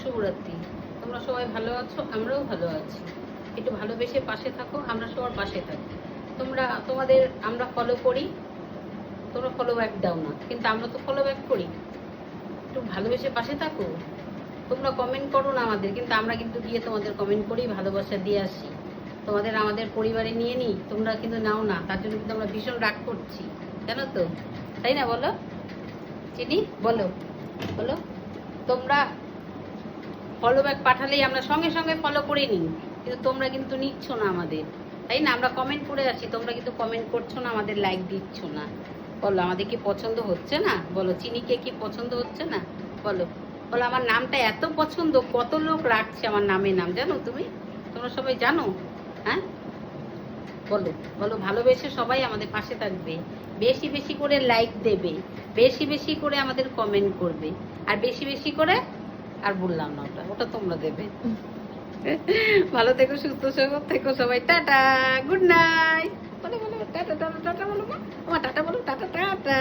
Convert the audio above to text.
শুভরাত্রি। তোমরা সবাই ভালো আছো, আমরাও ভালো আছি। একটু ভালোবেসে পাশে থাকো, আমরা সবার পাশে থাকি। তোমাদের আমরা ফলো করি, তোমরা ফলো ব্যাক দাও না, কিন্তু আমরা তো ফলো ব্যাক করি। একটু ভালোবেসে পাশে থাকো। তোমরা কমেন্ট করো না আমাদের, কিন্তু আমরা কিন্তু গিয়ে তোমাদের কমেন্ট করি, ভালোবাসা দিয়ে আসি। তোমাদের আমাদের পরিবারে নিয়ে নিই, তোমরা কিন্তু নাও না, তার জন্য কিন্তু আমরা ভীষণ রাগ করছি, জানো তো? তাই না? বলো চিনি, বলো বলো। তোমরা ফলো ব্যাক পাঠালেই আমরা সঙ্গে সঙ্গে ফলো করে নিই, কিন্তু তোমরা কিন্তু নিচ্ছ না আমাদের, তাই না? আমরা কমেন্ট করে আসি, তোমরা কিন্তু কমেন্ট করছো না, আমাদের লাইক দিচ্ছ না। বলো, আমাদের কি পছন্দ হচ্ছে না? বলো, চিনিকে কি পছন্দ হচ্ছে না? বলো বলো। আমার নামটা এত পছন্দ, কত লোক রাখছে আমার নামের নাম, জানো তুমি? তোমরা সবাই জানো? হ্যাঁ বলো বলো। ভালোবেসে সবাই আমাদের পাশে থাকবে, বেশি বেশি করে লাইক দেবে, বেশি বেশি করে আমাদের কমেন্ট করবে, আর বেশি বেশি করে, আর বললাম না, ওটা ওটা তোমরা দেবে। ভালো থেকো, সুস্থ থেকো সবাই। Tata, good night. বলো বলো, টাটা টাটা টাটা বলো মা। আমার টাটা বলো, টাটা টাটা।